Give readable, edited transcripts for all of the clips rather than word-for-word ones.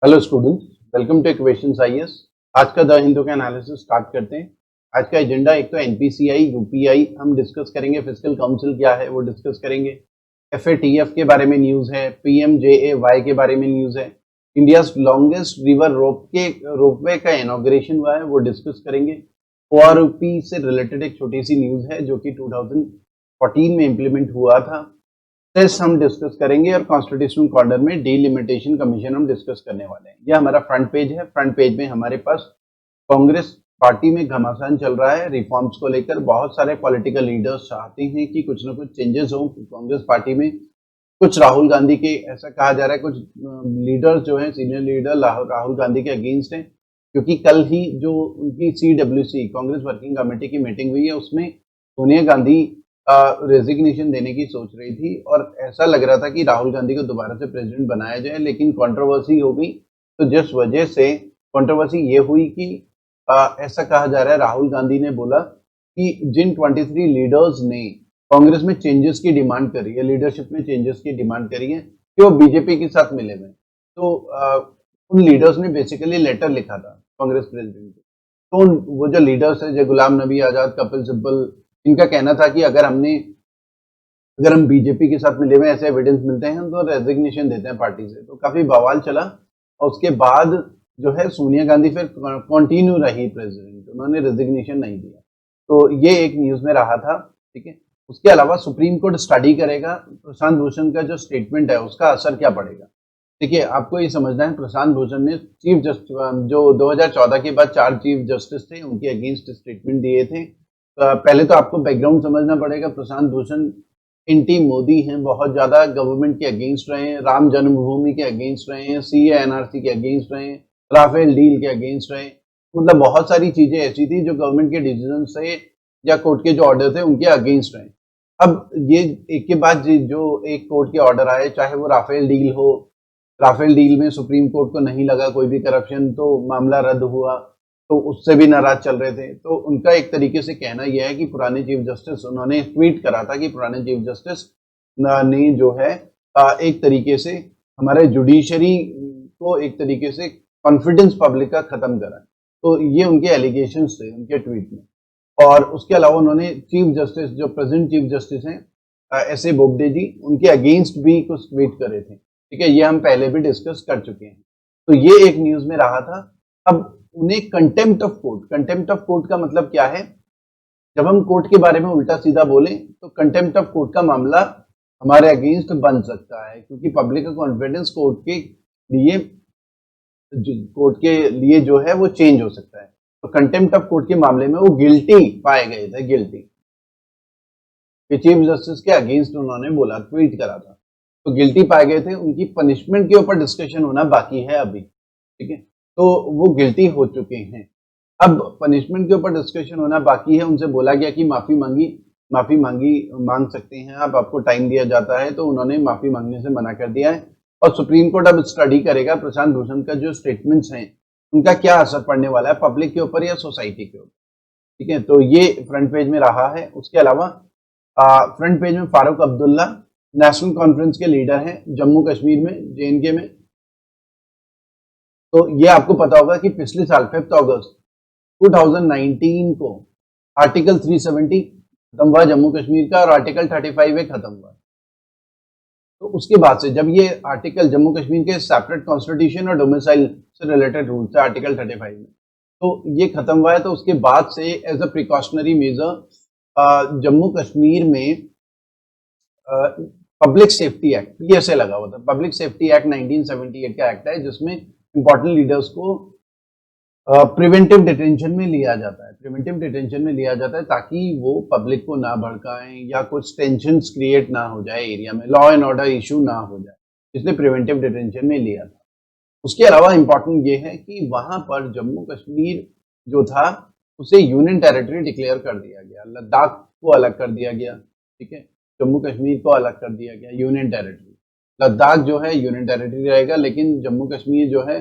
Hello students, welcome two equations IAS. आज का the Hindu का एनालिसिस स्टार्ट करते हैं। आज का एजेंडा एक तो एनपीसीआई, यूपीआई हम डिस्कस करेंगे, फिस्कल काउंसिल क्या है वो डिस्कस करेंगे, एफएटीएफ के बारे में न्यूज़ है, पीएमजेएवाई के बारे में न्यूज़ है, इंडिया लॉन्गेस्ट रिवर रोपवे का इनॉग्रेशन हुआ है वो डिस्कस करेंगे। ओआरओपी से रिलेटेड एक छोटी सी न्यूज़ है जो कि 2014 में इम्प्लीमेंट हुआ था, टेस्ट हम डिस्कस करेंगे और कॉन्स्टिट्यूशनल कॉर्नर में डीलिमिटेशन कमीशन हम डिस्कस करने वाले हैं। यह हमारा फ्रंट पेज है। फ्रंट पेज में हमारे पास कांग्रेस पार्टी में घमासान चल रहा है रिफॉर्म्स को लेकर। बहुत सारे पॉलिटिकल लीडर्स चाहते हैं कि कुछ ना कुछ चेंजेस हो कांग्रेस पार्टी में। कुछ राहुल गांधी के, ऐसा कहा जा रहा है, कुछ लीडर्स जो हैं, सीनियर लीडर राहुल गांधी के अगेंस्ट हैं, क्योंकि कल ही जो उनकी CWC कांग्रेस वर्किंग कमेटी की मीटिंग हुई है उसमें सोनिया गांधी रेजिग्नेशन देने की सोच रही थी और ऐसा लग रहा था कि राहुल गांधी को दोबारा से प्रेसिडेंट बनाया जाए, लेकिन कंट्रोवर्सी हो गई। तो जिस वजह से कंट्रोवर्सी ये हुई कि ऐसा कहा जा रहा है, राहुल गांधी ने बोला कि जिन 23 लीडर्स ने कांग्रेस में चेंजेस की डिमांड करी है, लीडरशिप में चेंजेस की डिमांड करी है, कि वो बीजेपी के साथ मिले हुए। तो उन लीडर्स ने बेसिकली लेटर लिखा था कांग्रेस प्रेसिडेंट को। तो वो जो लीडर्स है, जो गुलाम नबी आजाद, कपिल सिब्बल, इनका कहना था कि अगर हम बीजेपी के साथ मिले हुए ऐसे एविडेंस मिलते हैं तो रेजिग्नेशन देते हैं पार्टी से। तो काफी बवाल चला और उसके बाद जो है सोनिया गांधी फिर कंटिन्यू रही प्रेसिडेंट, उन्होंने रेजिग्नेशन नहीं दिया। तो ये एक न्यूज में रहा था, ठीक है। उसके अलावा सुप्रीम कोर्ट स्टडी करेगा प्रशांत भूषण का जो स्टेटमेंट है उसका असर क्या पड़ेगा। देखिए, आपको ये समझना है, प्रशांत भूषण ने चीफ जस्टिस जो 2014 के बाद 4 चीफ जस्टिस थे उनके अगेंस्ट स्टेटमेंट दिए थे। पहले तो आपको बैकग्राउंड समझना पड़ेगा। प्रशांत भूषण एंटी मोदी हैं, बहुत ज्यादा गवर्नमेंट के अगेंस्ट रहे हैं, राम जन्मभूमि के अगेंस्ट रहे हैं, सीए एनआरसी के अगेंस्ट रहे हैं, राफेल डील के अगेंस्ट रहे। मतलब बहुत सारी चीजें ऐसी थी जो गवर्नमेंट के डिसीजन से या कोर्ट के जो ऑर्डर थे उनके अगेंस्ट रहे। अब ये एक के बाद जो एक कोर्ट के ऑर्डर आए, चाहे वो राफेल डील हो, राफेल डील में सुप्रीम कोर्ट को नहीं लगा कोई भी करप्शन, तो मामला रद्द हुआ, तो उससे भी नाराज चल रहे थे। तो उनका एक तरीके से कहना यह है कि पुराने चीफ जस्टिस, उन्होंने ट्वीट करा था कि पुराने चीफ जस्टिस ने जो है एक तरीके से हमारे जुडिशरी को एक तरीके से कॉन्फिडेंस पब्लिक का खत्म करा। तो ये उनके एलिगेशंस थे उनके ट्वीट में। और उसके अलावा उन्होंने चीफ जस्टिस, जो प्रेजेंट चीफ जस्टिस हैं एस ए बोबडे जी, उनके अगेंस्ट भी कुछ ट्वीट करे थे, ठीक है। ये हम पहले भी डिस्कस कर चुके हैं। तो ये एक न्यूज में रहा था। अब उन्हें कंटेम्प्ट ऑफ कोर्ट का मतलब क्या है? जब हम कोर्ट के बारे में उल्टा सीधा बोले तो कंटेम्प्ट ऑफ कोर्ट का मामला हमारे अगेंस्ट बन सकता है, क्योंकि पब्लिक का कॉन्फिडेंस कोर्ट के लिए जो है वो चेंज हो सकता है। तो कंटेम्प्ट ऑफ कोर्ट के मामले में वो गिल्टी पाए गए थे, चीफ जस्टिस के अगेंस्ट उन्होंने बोला, ट्वीट करा था, तो गिल्टी पाए गए थे। उनकी पनिशमेंट के ऊपर डिस्कशन होना बाकी है अभी, ठीक है। तो वो गिल्टी हो चुके हैं। अब पनिशमेंट के ऊपर डिस्कशन होना बाकी है। उनसे बोला गया कि माफी मांग सकते हैं आप, आपको टाइम दिया जाता है। तो उन्होंने माफी मांगने से मना कर दिया है और सुप्रीम कोर्ट अब स्टडी करेगा प्रशांत भूषण का जो स्टेटमेंट्स हैं उनका क्या असर पड़ने वाला है पब्लिक के ऊपर या सोसाइटी के ऊपर, ठीक है। तो ये फ्रंट पेज में रहा है। उसके अलावा फ्रंट पेज में फारूक अब्दुल्ला नेशनल कॉन्फ्रेंस के लीडर हैं जम्मू कश्मीर में, JNK में। तो ये आपको पता होगा कि पिछले साल 5 अगस्त 2019 को आर्टिकल 370 खत्म हुआ जम्मू कश्मीर का और आर्टिकल 35A खत्म हुआ। तो उसके बाद से जब ये आर्टिकल जम्मू कश्मीर के सेपरेट कॉन्स्टिट्यूशन और डोमिसाइल से रिलेटेड रूल्स है आर्टिकल 35 में, तो ये खत्म हुआ है। तो उसके बाद से as a precautionary measure Jammu Kashmir में पब्लिक सेफ्टी एक्ट PSA लगा हुआ था। पब्लिक सेफ्टी एक्ट 1978 का एक्ट है जिसमें इंपॉर्टेंट लीडर्स को प्रिवेंटिव डिटेंशन में लिया जाता है ताकि वो पब्लिक को ना भड़काएं या कुछ टेंशन क्रिएट ना हो जाए एरिया में, लॉ एंड ऑर्डर इशू ना हो जाए, इसलिए प्रिवेंटिव डिटेंशन में लिया था। उसके अलावा इंपॉर्टेंट ये है कि वहां पर जम्मू कश्मीर जो था उसे यूनियन टेरिटरी डिक्लेयर कर दिया गया, लद्दाख को अलग कर दिया गया, ठीक है। जम्मू कश्मीर को अलग कर दिया गया यूनियन टेरिटरी। लद्दाख जो है यूनियन टेरिटरी रहेगा, लेकिन जम्मू कश्मीर जो है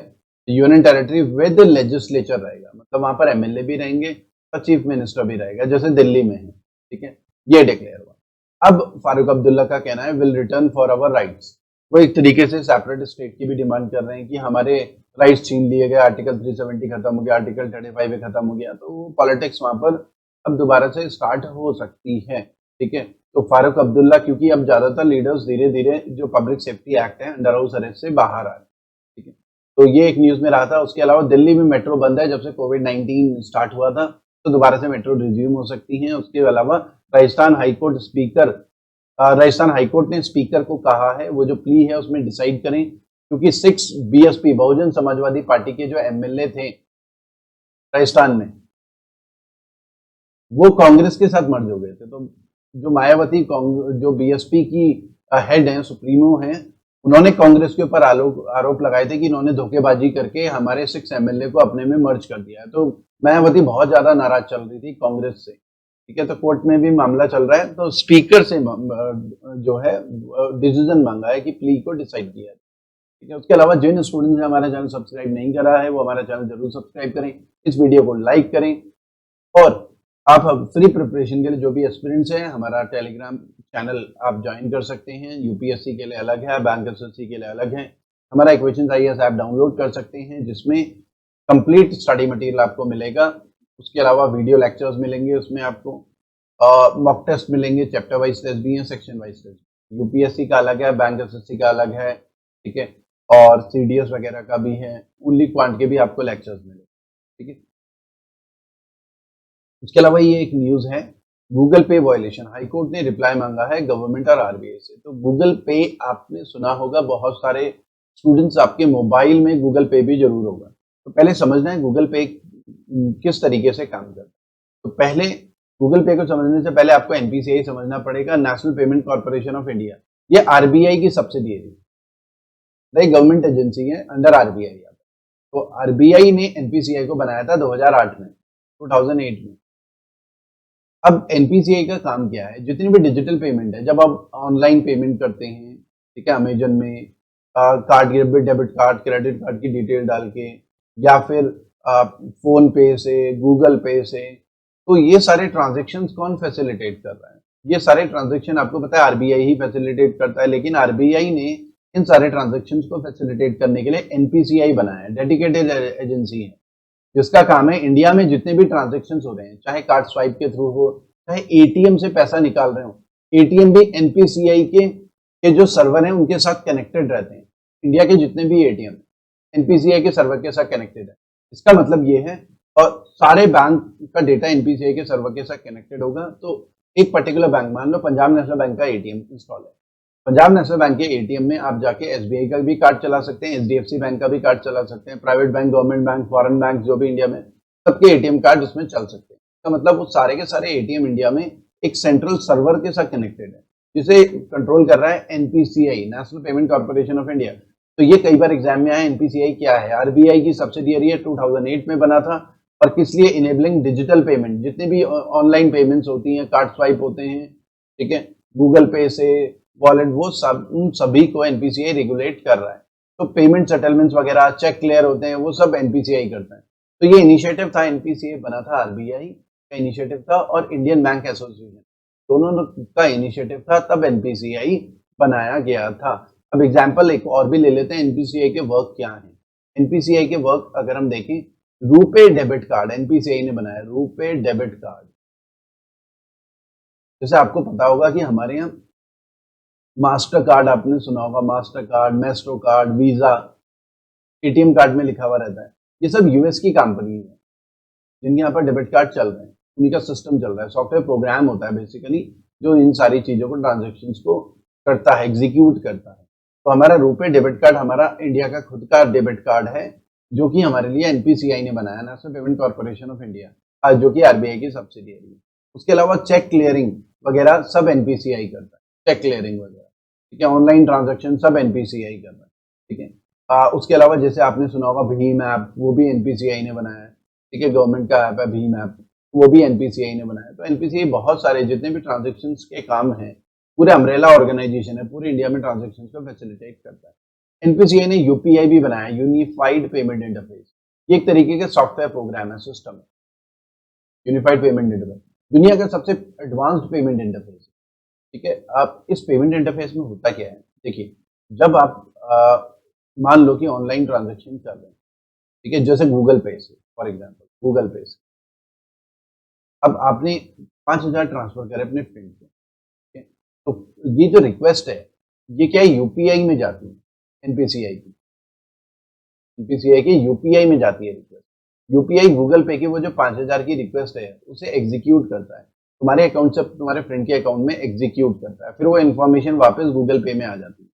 यूनियन टेरिटरी विद लेजिस्लेचर रहेगा, मतलब वहां पर MLA भी रहेंगे और चीफ मिनिस्टर भी रहेगा जैसे दिल्ली में है, ठीक है। ये डिक्लेयर हुआ। अब फारूक अब्दुल्ला का कहना है will return for our rights. वो एक तरीके से सेपरेट स्टेट की भी डिमांड कर रहे हैं कि हमारे राइट्स छीन लिए गए, आर्टिकल 370 खत्म हो गया, आर्टिकल 35 खत्म हो गया, तो पॉलिटिक्स वहां पर अब दोबारा से स्टार्ट हो सकती है। ठीक है, तो फारूक अब्दुल्ला, क्योंकि अब ज्यादातर लीडर्स धीरे धीरे जो पब्लिक सेफ्टी एक्ट है अंडर हाउस अरेस्ट से बाहर आ रहे हैं। ठीक है, तो ये एक न्यूज में रहा था। उसके अलावा दिल्ली में मेट्रो बंद है, जब से कोविड-19 स्टार्ट हुआ था, तो दोबारा से मेट्रो रिज्यूम हो सकती है। उसके अलावा Rajasthan high court speaker Rajasthan high court ने स्पीकर को कहा है वो जो प्ली है उसमें डिसाइड करें, क्योंकि 6 बीएसपी बहुजन समाजवादी पार्टी के जो एमएलए थे राजस्थान में, वो कांग्रेस के साथ मर्ज हो गए थे। तो जो मायावती जो बीएसपी की हेड हैं, सुप्रीमो हैं, उन्होंने कांग्रेस के ऊपर आरोप लगाए थे कि इन्होंने धोखेबाजी करके हमारे 6 एमएलए को अपने में मर्ज कर दिया है। तो मायावती बहुत ज्यादा नाराज चल रही थी कांग्रेस से। ठीक है, तो कोर्ट में भी मामला चल रहा है, तो स्पीकर से जो है डिसीजन मांगा है कि प्ली को डिसाइड किया है। ठीक है, उसके अलावा जिन स्टूडेंट्स ने हमारा चैनल सब्सक्राइब नहीं करा है वो हमारा चैनल जरूर सब्सक्राइब करें, इस वीडियो को लाइक करें, और आप फ्री प्रिपरेशन के लिए जो भी एस्पिरेंट्स हैं हमारा टेलीग्राम चैनल आप ज्वाइन कर सकते हैं। यूपीएससी के लिए अलग है, बैंक एसएससी के लिए अलग है। हमारा इक्वेशंस आईएएस ऐप डाउनलोड कर सकते हैं, जिसमें कंप्लीट स्टडी मटेरियल आपको मिलेगा। उसके अलावा वीडियो लेक्चर्स मिलेंगे, उसमें आपको मॉक टेस्ट मिलेंगे, चैप्टर वाइज टेस्ट भी है, सेक्शन वाइज टेस्ट। यूपीएससी का अलग है, बैंक एसएससी का अलग है। ठीक है, और सीडीएस वगैरह का भी है, ओनली क्वांट के भी आपको लेक्चर्स मिलेंगे। ठीक है, उसके अलावा ये एक न्यूज है, गूगल पे वायलेशन, हाईकोर्ट ने रिप्लाई मांगा है गवर्नमेंट और आरबीआई से। तो गूगल पे आपने सुना होगा, बहुत सारे स्टूडेंट्स आपके मोबाइल में गूगल पे भी जरूर होगा। तो पहले समझना है गूगल पे किस तरीके से काम करता है। तो पहले गूगल पे को समझने से पहले आपको एनपीसीआई समझना पड़ेगा, national payment corporation of India. ये आरबीआई की सब्सिडियरी है, गवर्नमेंट एजेंसी है, अंडर आरबीआई। तो आरबीआई ने एनपीसीआई को बनाया था 2008 में, 2008 में। अब एनपीसीआई का काम क्या है, जितनी भी डिजिटल पेमेंट है, जब आप ऑनलाइन पेमेंट करते हैं, ठीक है, अमेजन में card, debit card, credit card की डिटेल डाल के, या फिर फोन पे से, गूगल पे से, तो ये सारे ट्रांजेक्शन्स कौन फैसिलिटेट कर रहा है? ये सारे ट्रांजेक्शन आपको पता है आरबीआई ही फैसिलिटेट करता है, लेकिन आरबीआई ने इन सारे ट्रांजेक्शन्स को फैसिलिटेट करने के लिए एनपीसीआई बनाया है, डेडिकेटेड एजेंसी है, जिसका काम है इंडिया में जितने भी ट्रांजेक्शन्स हो रहे हैं, चाहे कार्ड स्वाइप के थ्रू हो, चाहे एटीएम से पैसा निकाल रहे हो, एटीएम भी एनपीसीआई के जो सर्वर हैं उनके साथ कनेक्टेड रहते हैं। इंडिया के जितने भी एटीएम एनपीसीआई के सर्वर के साथ कनेक्टेड है। इसका मतलब ये है, और सारे बैंक का डेटा एनपीसीआई के सर्वर के साथ कनेक्टेड होगा। तो एक पर्टिकुलर बैंक, मान लो पंजाब नेशनल बैंक का एटीएम इंस्टॉल है, पंजाब नेशनल बैंक के एटीएम में आप जाके एसबीआई का भी कार्ड चला सकते हैं, एचडीएफसी बैंक का भी कार्ड चला सकते हैं, private bank, government bank, foreign bank जो भी इंडिया में, सबके एटीएम कार्ड उसमें चल सकते हैं। तो मतलब वो सारे के सारे एटीएम इंडिया में एक सेंट्रल सर्वर के साथ कनेक्टेड है, जिसे कंट्रोल कर रहा है NPCI, national payment corporation of India. तो ये कई बार एग्जाम में आया, एनपीसीआई क्या है? आरबीआई की सब्सिडियरी है, 2008 में बना था, और किस लिए? इनेबलिंग डिजिटल पेमेंट, जितनी भी ऑनलाइन पेमेंट्स होती हैं, कार्ड स्वाइप होते हैं, ठीक है, गूगल पे से, वॉलेट, वो सब, उन सभी को एनपीसीआई रेगुलेट कर रहा है। तो पेमेंट सेटलमेंट्स वगैरह, चेक क्लियर होते हैं, वो सब एनपीसीआई करता है। तो ये इनिशिएटिव था, एनपीसीआई बना था, आरबीआई का इनिशिएटिव था, और इंडियन बैंक एसोसिएशन, दोनों का इनिशिएटिव था, तब एनपीसीआई बनाया गया था। अब एग्जाम्पल एक और भी ले लेते हैं, एनपीसीआई के वर्क क्या है। एनपीसीआई के वर्क अगर हम देखें, रुपे डेबिट कार्ड एनपीसीआई ने बनाया, रुपे डेबिट कार्ड। जैसे आपको पता होगा कि हमारे यहाँ मास्टर कार्ड, आपने सुना होगा, master card, Maestro card, visa, ATM card में लिखा हुआ रहता है। ये सब यूएस की कंपनी है जिनके यहाँ पर डेबिट कार्ड चल रहे हैं, उन्हीं का सिस्टम चल रहा है, सॉफ्टवेयर प्रोग्राम होता है बेसिकली, जो इन सारी चीजों को, ट्रांजेक्शन्स को करता है, एग्जीक्यूट करता है। तो हमारा रुपे डेबिट कार्ड हमारा इंडिया का खुद का डेबिट कार्ड है, जो कि हमारे लिए एनपीसीआई ने बनाया, national payment corporation of India, जो कि आरबीआई की सब्सिडियरी है। उसके अलावा चेक क्लियरिंग वगैरह सब एनपीसीआई करता है, चेक क्लियरिंग वगैरह, ठीक है, ऑनलाइन ट्रांजेक्शन सब एनपीसीआई कर रहा है, ठीक है। उसके अलावा जैसे आपने सुना होगा भीम ऐप, वो भी एनपीसीआई ने बनाया है, ठीक है, गवर्नमेंट का ऐप है भीम ऐप, वो भी एनपीसीआई ने बनाया है। तो एनपीसीआई बहुत सारे जितने भी ट्रांजेक्शन के काम हैं, पूरे अम्ब्रेला ऑर्गेनाइजेशन है, पूरे इंडिया में ट्रांजेक्शन को फैसिलिटेट करता है। एनपीसीआई ने यूपीआई भी बनाया, यूनिफाइड पेमेंट इंटरफेस, ये एक तरीके का सॉफ्टवेयर प्रोग्राम है, सिस्टम है, यूनिफाइड पेमेंट इंटरफेस, दुनिया का सबसे एडवांस्ड पेमेंट इंटरफेस, ठीक है। आप इस पेमेंट इंटरफेस में होता क्या है, देखिए, जब आप मान लो कि ऑनलाइन ट्रांजेक्शन कर रहे हैं, ठीक है, जैसे गूगल पे से, फॉर एग्जाम्पल गूगल पे से अब आपने 5,000 ट्रांसफर करे अपने फ्रेंड को, ठीक है, तो ये जो रिक्वेस्ट है ये क्या है, यूपीआई में जाती है, एनपीसीआई की, एनपीसीआई की यूपीआई में जाती है रिक्वेस्ट। यूपीआई गूगल पे की वो जो 5,000 की रिक्वेस्ट है उसे एग्जीक्यूट करता है, तुम्हारे अकाउंट से तुम्हारे फ्रेंड के अकाउंट में एग्जीक्यूट करता है, फिर वो इन्फॉर्मेशन वापस गूगल पे में आ जाती है,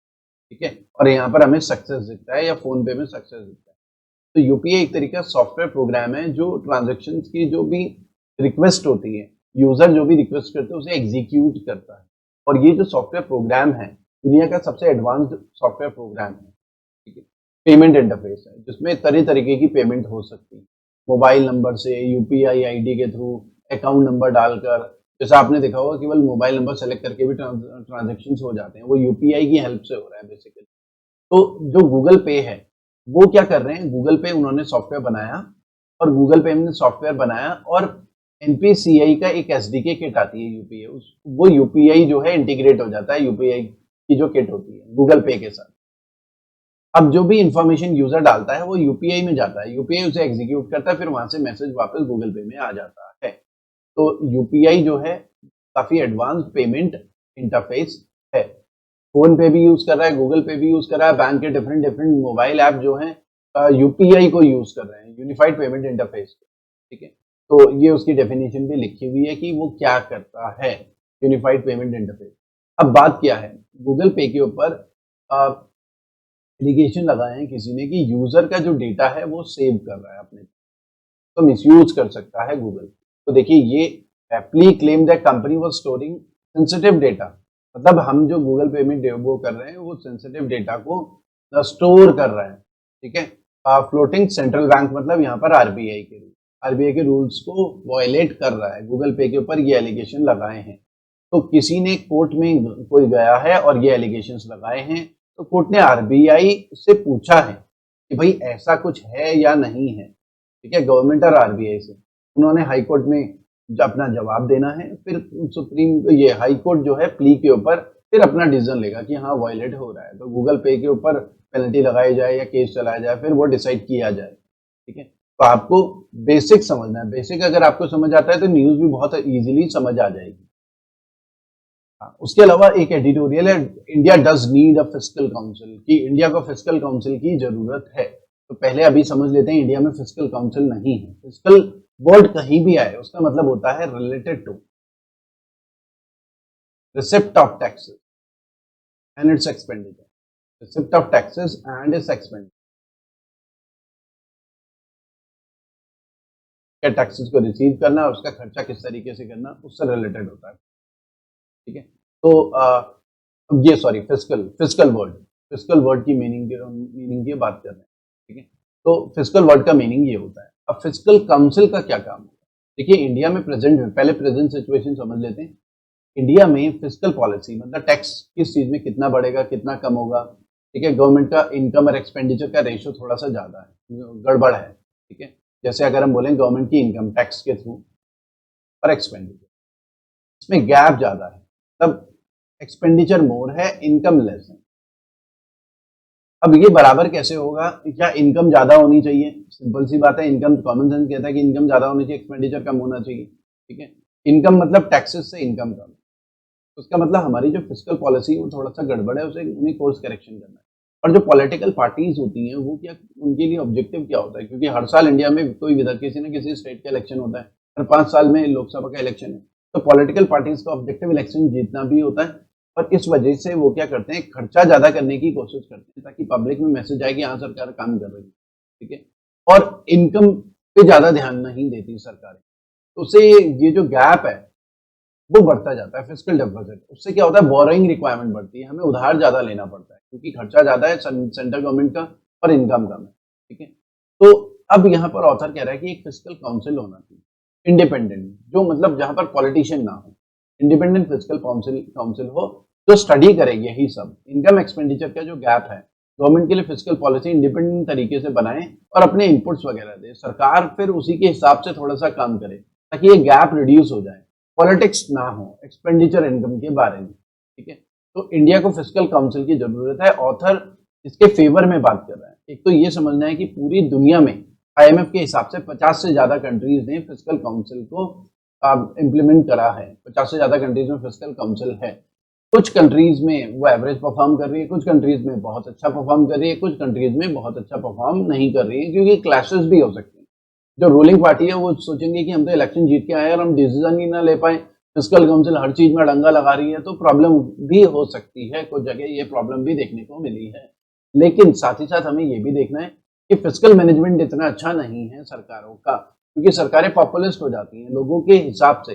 ठीक है, और यहाँ पर हमें सक्सेस दिखता है या फोन पे में सक्सेस दिखता है। तो यूपीआई एक तरीका सॉफ्टवेयर प्रोग्राम है जो ट्रांजेक्शन की जो भी रिक्वेस्ट होती है, यूजर जो भी रिक्वेस्ट करते हैं उसे एग्जीक्यूट करता है। और ये जो सॉफ्टवेयर प्रोग्राम है दुनिया का सबसे एडवांस्ड सॉफ्टवेयर प्रोग्राम है, ठीक है, पेमेंट इंटरफेस है जिसमें तरह तरीके की पेमेंट हो सकती है, मोबाइल नंबर से, यूपीआई आईडी के थ्रू, अकाउंट नंबर डालकर, जैसा आपने देखा होगा केवल मोबाइल नंबर सेलेक्ट करके भी ट्रांजेक्शन हो जाते हैं, वो यूपीआई की हेल्प से हो रहा है बेसिकली। तो जो गूगल पे है वो क्या कर रहे हैं, गूगल पे उन्होंने सॉफ्टवेयर बनाया, और गूगल पे ने सॉफ्टवेयर बनाया और एनपीसीआई का एक एसडीके किट आती है यूपीआई, वो यूपीआई जो है इंटीग्रेट हो जाता है यूपीआई की जो किट होती है गूगल पे के साथ। अब जो भी इंफॉर्मेशन यूजर डालता है वो यूपीआई में जाता है, यूपीआई उसे एग्जीक्यूट करता है, फिर वहां से मैसेज वापस गूगल पे में आ जाता है। तो यूपीआई जो है काफी एडवांस्ड पेमेंट इंटरफेस है, फोन पे भी यूज कर रहा है, गूगल पे भी यूज कर रहा है, बैंक के डिफरेंट डिफरेंट मोबाइल ऐप जो हैं यूपीआई को यूज कर रहे हैं, यूनिफाइड पेमेंट इंटरफेस, ठीक है। तो ये उसकी डेफिनेशन भी लिखी हुई है कि वो क्या करता है, यूनिफाइड पेमेंट इंटरफेस। अब बात क्या है, गूगल पे के ऊपर एलिगेशन लगाए हैं किसी ने कि यूजर का जो डेटा है वो सेव कर रहा है अपने, तो मिसयूज कर सकता है गूगल। तो देखिए ये apply claim that company was storing sensitive data, मतलब हम जो गूगल पेमेंट वो कर रहे हैं वो सेंसिटिव डेटा को स्टोर कर रहे हैं, ठीक है। फ्लोटिंग सेंट्रल बैंक मतलब यहाँ पर आरबीआई के रूल्स को वायलेट कर रहा है, गूगल पे के ऊपर ये एलिगेशन लगाए हैं। तो किसी ने कोर्ट में कोई गया है और ये एलिगेशंस लगाए हैं, तो कोर्ट ने आरबीआई से पूछा है कि भाई ऐसा कुछ है या नहीं है, ठीक है, गवर्नमेंट और आरबीआई से। उन्होंने हाई कोर्ट में अपना जवाब देना है, फिर सुप्रीम ये हाई कोर्ट जो है प्ली के ऊपर फिर अपना डिसीजन लेगा कि हाँ वायलेट हो रहा है, तो गूगल पे के ऊपर पेनल्टी लगाई जाए या केस चलाया जाए, फिर वो डिसाइड किया जाए, ठीक है। तो आपको बेसिक समझना है, बेसिक अगर आपको समझ आता है तो न्यूज भी बहुत इजीली समझ आ जाएगी। उसके अलावा एक एडिटोरियल है, India does need a fiscal council, कि इंडिया को फिस्कल काउंसिल की जरूरत है। तो पहले अभी समझ लेते हैं इंडिया में फिस्कल काउंसिल नहीं है। फिस्कल वर्ड कहीं भी आए उसका मतलब होता है related to receipt of taxes and its expenditure, receipt of taxes and its expenditure, क्या टैक्सेस को रिसीव करना और उसका खर्चा किस तरीके से करना उससे रिलेटेड होता है, ठीक है। तो ये सॉरी फिस्कल वर्ड की मीनिंग की बात कर रहे हैं, ठीक है। तो फिस्कल वर्ड का मीनिंग ये होता है। अब फिस्कल काउंसिल का क्या काम है, देखिए इंडिया में पहले प्रेजेंट सिचुएशन समझ लेते हैं। इंडिया में फिस्कल पॉलिसी मतलब टैक्स किस चीज में कितना बढ़ेगा कितना कम होगा, ठीक है। गवर्नमेंट का इनकम और एक्सपेंडिचर का रेशियो थोड़ा सा ज्यादा है, गड़बड़ है, ठीक है। जैसे अगर हम बोलें गवर्नमेंट की इनकम टैक्स के थ्रू और एक्सपेंडिचर, इसमें गैप ज्यादा है, तब एक्सपेंडिचर मोर है, इनकम लेस है। अब ये बराबर कैसे होगा, क्या इनकम ज्यादा होनी चाहिए, सिंपल सी बात है, इनकम कॉमन सेंस कहता है कि इनकम ज्यादा होनी चाहिए, एक्सपेंडिचर कम होना चाहिए, ठीक है। इनकम मतलब टैक्सेस से इनकम कम, उसका मतलब हमारी जो फिस्कल पॉलिसी है वो थोड़ा सा गड़बड़ है, उसे उन्हें कोर्स करेक्शन करना है। और जो पॉलिटिकल पार्टीज होती हैं वो क्या, उनके लिए ऑब्जेक्टिव क्या होता है, क्योंकि हर साल इंडिया में कोई विधायक किसी न किसी स्टेट का इलेक्शन होता है, हर 5 साल में लोकसभा का इलेक्शन है, तो पॉलिटिकल पार्टीज का ऑब्जेक्टिव इलेक्शन जीतना भी होता है। और इस वजह से वो क्या करते हैं, खर्चा ज्यादा करने की कोशिश करते हैं ताकि पब्लिक में मैसेज आए कि हाँ सरकार काम कर रही है, ठीक है। और इनकम पे ज्यादा ध्यान नहीं देती सरकारें, तो उससे ये जो गैप है वो बढ़ता जाता है, फिस्कल डेफिसिट। उससे क्या होता है, बोरोइंग रिक्वायरमेंट बढ़ती है, हमें उधार ज्यादा लेना पड़ता है क्योंकि खर्चा ज्यादा है सेंट्रल गवर्नमेंट का और इनकम कम है, ठीक है। तो अब यहाँ पर ऑथर कह रहा है कि एक फिस्कल काउंसिल होना चाहिए इंडिपेंडेंट, जो मतलब जहां पर पॉलिटिशियन ना हो, इंडिपेंडेंट फिस्कल काउंसिल हो जो स्टडी करे यही सब इनकम एक्सपेंडिचर का जो गैप है, गवर्नमेंट के लिए फिस्कल पॉलिसी इंडिपेंडेंट तरीके से बनाए और अपने इनपुट्स वगैरह दे, सरकार फिर उसी के हिसाब से थोड़ा सा काम करे ताकि ये गैप रिड्यूस हो जाए, पॉलिटिक्स ना हो एक्सपेंडिचर इनकम के बारे में, ठीक है। तो इंडिया को फिस्कल काउंसिल की जरूरत है, ऑथर इसके फेवर में बात कर रहा है। एक तो ये समझना है कि पूरी दुनिया में आईएमएफ के हिसाब से 50 से ज्यादा कंट्रीज ने फिस्कल काउंसिल को इम्प्लीमेंट करा है। 50 से ज्यादा कंट्रीज में फिस्कल काउंसिल है। कुछ कंट्रीज में वो एवरेज परफॉर्म कर रही है, कुछ कंट्रीज में बहुत अच्छा परफॉर्म कर रही है, कुछ कंट्रीज में बहुत अच्छा परफॉर्म नहीं कर रही है, क्योंकि क्लैशेस भी हो सकते हैं। जो रूलिंग पार्टी है वो सोचेंगे कि हम तो इलेक्शन जीत के आए और हम डिसीजन ही ना ले पाए, फिस्कल काउंसिल हर चीज में डंगा लगा रही है, तो प्रॉब्लम भी हो सकती है। कुछ जगह ये प्रॉब्लम भी देखने को मिली है। लेकिन साथ ही साथ हमें ये भी देखना है कि फिस्कल मैनेजमेंट इतना अच्छा नहीं है सरकारों का, क्योंकि सरकारें पॉपुलिस्ट हो जाती हैं लोगों के हिसाब से।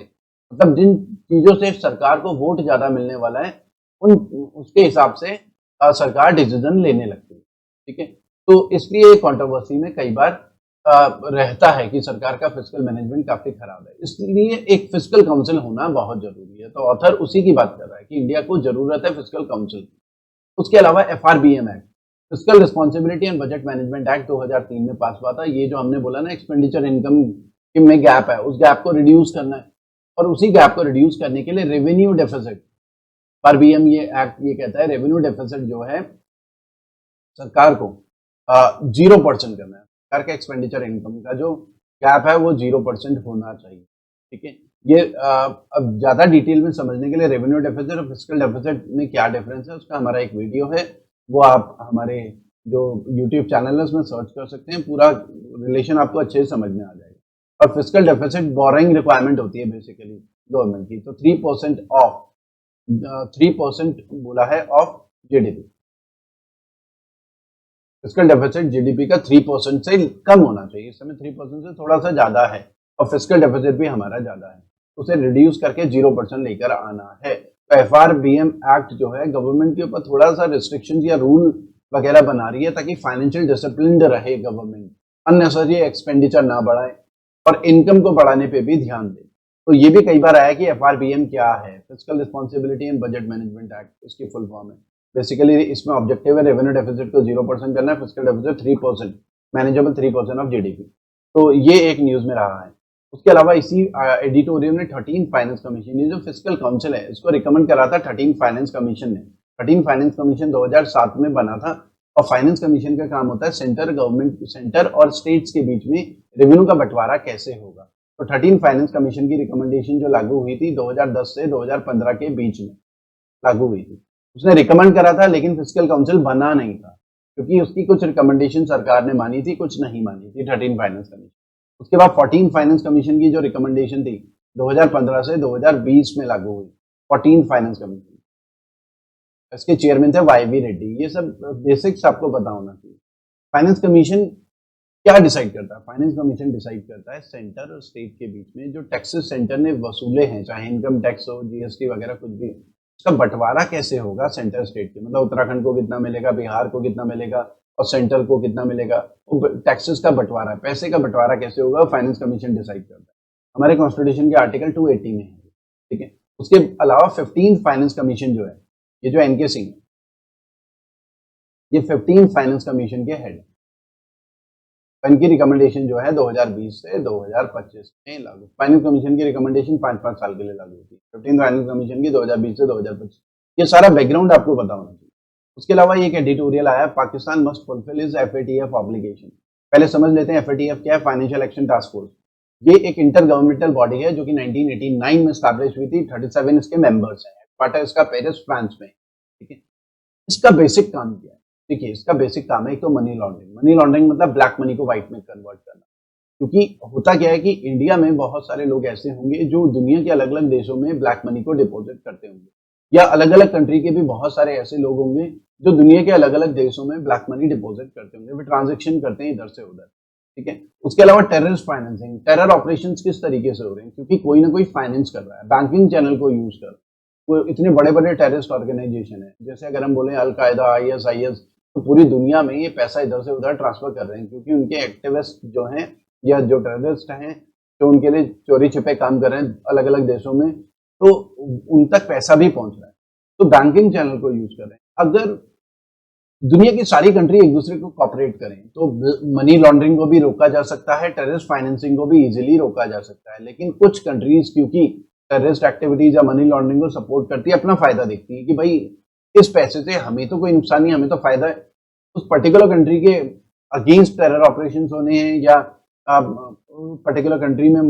मतलब जिन चीजों से सरकार को वोट ज्यादा मिलने वाला है उन उसके हिसाब से सरकार डिसीजन लेने लगती है। ठीक है, तो इसलिए कंट्रोवर्सी में कई बार रहता है कि सरकार का फिस्कल मैनेजमेंट काफी खराब है। इसलिए एक फिस्कल काउंसिल होना बहुत जरूरी है। तो ऑथर उसी की बात कर रहा है कि इंडिया को जरूरत है फिस्कल काउंसिल की। उसके अलावा FRBM act, fiscal responsibility and budget management act 2003 में पास हुआ था। ये जो हमने बोला ना एक्सपेंडिचर इनकम में गैप है, उस गैप को रिड्यूस करना है, और उसी गैप को रिड्यूस करने के लिए रेवेन्यू डेफिसिट, एफआरबीएम ये एक्ट ये कहता है रेवेन्यू डेफिसिट जो है सरकार को 0% करना है। सरकार के एक्सपेंडिचर इनकम का जो गैप है वो 0% होना चाहिए। ठीक है, ये अब ज्यादा डिटेल में समझने के लिए रेवेन्यू डेफिसिट और फिस्कल डेफिसिट में क्या डिफरेंस है उसका हमारा एक वीडियो है, वो आप हमारे जो यूट्यूब चैनल है उसमें सर्च कर सकते हैं। पूरा रिलेशन आपको अच्छे से समझ में आ जाएगा। और फिस्कल डेफिसिट बोरिंग रिक्वायरमेंट होती है बेसिकली गवर्नमेंट की। तो 3% बोला है of GDP. Fiscal deficit GDP का 3% से कम होना चाहिए। इस समय 3% से थोड़ा सा ज्यादा है और फिस्कल डेफिसिट भी हमारा ज्यादा है, उसे रिड्यूस करके 0% लेकर आना है। तो एफआरबीएम एक्ट जो है गवर्नमेंट के ऊपर थोड़ा सा रिस्ट्रिक्शन या रूल वगैरह बना रही है ताकि फाइनेंशियल डिसिप्लिन रहे गवर्नमेंट, अननेसेसरी एक्सपेंडिचर ना बढ़ाए और इनकम को बढ़ाने पे भी ध्यान दे। तो ये भी कई बार आया कि एफआरबीएम क्या है, fiscal responsibility and budget management act, इसकी फुल फॉर्म है। बेसिकली इसमें ऑब्जेक्टिव है रेवेन्यू डेफिसिट को 0% करना है, fiscal deficit 3%, manageable 3% of GDP. तो ये एक न्यूज में रहा है। उसके अलावा इसी एडिटोरियल में 13 फाइनेंस कमीशन, ये जो फिस्कल काउंसिल है इसको रिकमेंड करा था 13 फाइनेंस कमीशन ने। 13 फाइनेंस कमीशन 2007 में बना था। और फाइनेंस कमीशन का काम होता है सेंटर और स्टेट्स के बीच में रेवेन्यू का बंटवारा कैसे होगा। तो 13 फाइनेंस कमीशन की रिकमेंडेशन जो लागू हुई थी 2010 से 2015 के बीच में लागू हुई थी, उसने रिकमेंड करा था, लेकिन फिस्कल काउंसिल बना नहीं था क्योंकि उसकी कुछ रिकमेंडेशन सरकार ने मानी थी, कुछ नहीं मानी थी 13 फाइनेंस कमीशन। उसके बाद 14 फाइनेंस कमीशन की जो रिकमेंडेशन थी 2015 से 2020 में लागू हुई 14 फाइनेंस कमीशन। इसके चेयरमैन थे वाई.वी. रेड्डी। ये सब बेसिक्स आपको पता होना चाहिए। फाइनेंस कमीशन क्या डिसाइड करता है? फाइनेंस कमीशन डिसाइड करता है सेंटर और स्टेट के बीच में जो टैक्सेस सेंटर ने वसूले हैं, चाहे इनकम टैक्स हो, जीएसटी वगैरह कुछ भी, उसका बंटवारा कैसे होगा सेंटर स्टेट के, मतलब उत्तराखंड को कितना मिलेगा, बिहार को कितना मिलेगा और सेंट्रल को कितना मिलेगा। टैक्सेस का बंटवारा, पैसे का बंटवारा कैसे होगा, फाइनेंस कमीशन डिसाइड करता है। हमारे कॉन्स्टिट्यूशन के आर्टिकल 280 में है। ठीक है, उसके अलावा 15 फाइनेंस कमीशन जो है, ये जो एनके सिंह है, ये 15 फाइनेंस कमीशन के हेड। इनकी रिकमेंडेशन जो है 2020 से 2025 में लागू। फाइनेंस कमीशन की रिकमेंडेशन 5-5 साल के लिए लागू होती है। 15 फाइनेंस कमीशन की 2020 से 2025। ये सारा बैकग्राउंड आपको पता होना चाहिए। उसके अलावा एक एडिटोरियल आया, Pakistan must fulfil his FATF obligation. पहले समझ लेते हैं एफएटीएफ क्या है। फाइनेंशियल एक्शन टास्क फोर्स, ये एक इंटर गवर्नमेंटल बॉडी है जो कि 1989 में स्टैब्लिश हुई थी। 37 इसके मेंबर्स हैं। हेडक्वार्टर इसका पेरिस फ्रांस में। ठीक है, इसका बेसिक काम क्या है? देखिए, इसका बेसिक काम है एक तो मनी लॉन्ड्रिंग। मनी लॉन्ड्रिंग मतलब ब्लैक मनी को व्हाइट में कन्वर्ट करना। क्योंकि होता क्या है कि इंडिया में बहुत सारे लोग ऐसे होंगे जो दुनिया के अलग अलग देशों में ब्लैक मनी को डिपॉजिट करते होंगे, या अलग अलग कंट्री के भी बहुत सारे ऐसे लोग होंगे जो दुनिया के अलग अलग देशों में ब्लैक मनी डिपॉजिट करते होंगे, वे ट्रांजेक्शन करते हैं इधर से उधर। ठीक है, उसके अलावा टेररिस्ट फाइनेंसिंग, टेरर ऑपरेशंस किस तरीके से हो रहे हैं, क्योंकि कोई ना कोई फाइनेंस कर रहा है, बैंकिंग चैनल को यूज कर। वो इतने बड़े बड़े टेररिस्ट ऑर्गेनाइजेशन है, जैसे अगर हम बोले अलकायदा, आईएसआईएस, तो पूरी दुनिया में ये पैसा इधर से उधर ट्रांसफर कर रहे हैं, क्योंकि उनके एक्टिविस्ट जो हैं या जो टेररिस्ट हैं जो उनके लिए चोरी छिपे काम कर रहे हैं अलग अलग देशों में, तो उन तक पैसा भी पहुंच रहा है। तो बैंकिंग चैनल को यूज कर रहे हैं। अगर दुनिया की सारी कंट्री एक दूसरे को कॉपरेट करें तो मनी लॉन्ड्रिंग को भी रोका जा सकता है, टेररिस्ट फाइनेंसिंग को भी इजीली रोका जा सकता है। लेकिन कुछ कंट्रीज क्योंकि टेररिस्ट एक्टिविटीज या मनी लॉन्ड्रिंग को सपोर्ट करती है, अपना फायदा देखती है कि भाई इस पैसे से हमें तो कोई नुकसान नहीं, हमें तो फायदा है। उस पर्टिकुलर कंट्री के अगेंस्ट टेरर ऑपरेशंस होने हैं या पर्टिकुलर कंट्री में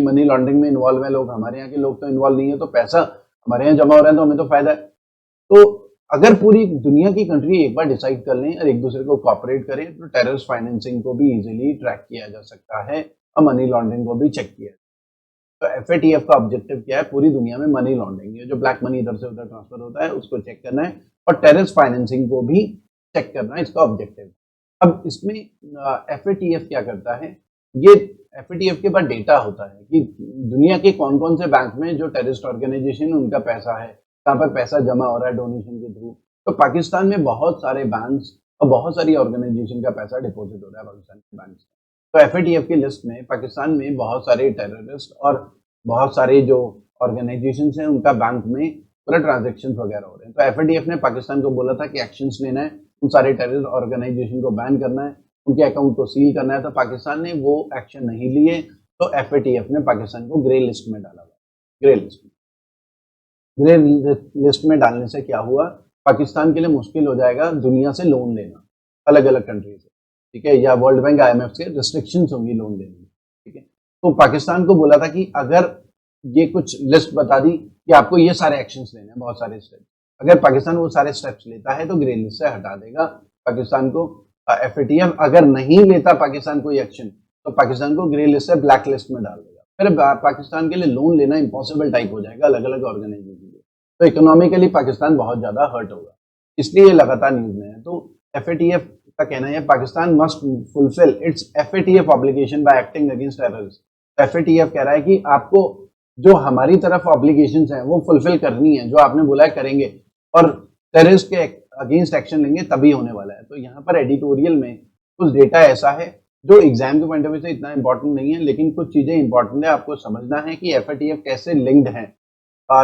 मनी लॉन्ड्रिंग में इन्वॉल्व है लोग, हमारे यहाँ के लोग तो इन्वॉल्व नहीं है, तो पैसा हमारे यहाँ जमा हो रहा है तो हमें तो फायदा है। तो अगर पूरी दुनिया की कंट्री एक बार डिसाइड कर लें और एक दूसरे को कॉपरेट करें तो टेररिस्ट फाइनेंसिंग को भी इजीली ट्रैक किया जा सकता है और मनी लॉन्ड्रिंग को भी चेक किया। तो FATF का ऑब्जेक्टिव क्या है? पूरी दुनिया में मनी लॉन्ड्रिंग, जो ब्लैक मनी इधर से उधर ट्रांसफर होता है उसको चेक करना है और टेररिस्ट फाइनेंसिंग को भी चेक करना है, इसका ऑब्जेक्टिव। अब इसमें FATF क्या करता है? ये FATF के पास डेटा होता है कि दुनिया के कौन कौन से बैंक में जो टेररिस्ट ऑर्गेनाइजेशन उनका पैसा है, कहाँ पर पैसा जमा हो रहा है डोनेशन के थ्रू। तो पाकिस्तान में बहुत सारे बैंक्स और बहुत सारी ऑर्गेनाइजेशन का पैसा डिपॉजिट हो रहा है पाकिस्तान के बैंक में। तो FATF की लिस्ट में पाकिस्तान में बहुत सारे टेररिस्ट और बहुत सारे जो ऑर्गेनाइजेशन हैं उनका बैंक में पूरा ट्रांजेक्शन वगैरह हो रहे हैं। तो FATF ने पाकिस्तान को बोला था कि एक्शंस लेना है, उन सारे टेररिस्ट ऑर्गेनाइजेशन को बैन करना है, उनके अकाउंट को सील करना है। तो पाकिस्तान ने वो एक्शन नहीं लिए, तो FATF ने पाकिस्तान को ग्रे लिस्ट में डाला हुआ। ग्रे लिस्ट में डालने से क्या हुआ? पाकिस्तान के लिए मुश्किल हो जाएगा दुनिया से लोन लेना, अलग अलग कंट्री से, ठीक है, या वर्ल्ड बैंक IMF से रिस्ट्रिक्शंस होंगी लोन लेने में, ठीक है। तो पाकिस्तान को बोला था कि अगर ये कुछ लिस्ट बता दी कि आपको ये सारे एक्शंस लेने हैं, बहुत सारे स्टेप्स, अगर पाकिस्तान वो सारे स्टेप्स लेता है तो ग्रे लिस्ट से हटा देगा पाकिस्तान को FATF। अगर नहीं लेता पाकिस्तान कोई एक्शन तो पाकिस्तान को ग्रे लिस्ट से ब्लैक लिस्ट में डाल देगा। फिर पाकिस्तान के लिए लोन लेना इम्पॉसिबल टाइप हो जाएगा अलग अलग ऑर्गेनाइजेशन के, तो इकोनॉमिकली पाकिस्तान बहुत ज्यादा हर्ट होगा, इसलिए लगातार न्यूज में है। तो FATF का कहना है Pakistan must fulfil it's FATF obligation bye acting against terrorist. FATF कह रहा है कि आपको जो हमारी तरफ ऑब्लिगेशंस हैं वो फुलफिल करनी है, जो आपने बोला है करेंगे, और टेररिस्ट के अगेंस्ट एक्शन लेंगे तभी होने वाला है। तो यहाँ पर एडिटोरियल में कुछ डेटा ऐसा है जो एग्जाम के पॉइंट ऑफ व्यू से इतना इंपॉर्टेंट नहीं है, लेकिन कुछ चीजें इंपॉर्टेंट है, आपको समझना है कि FATF कैसे लिंक्ड है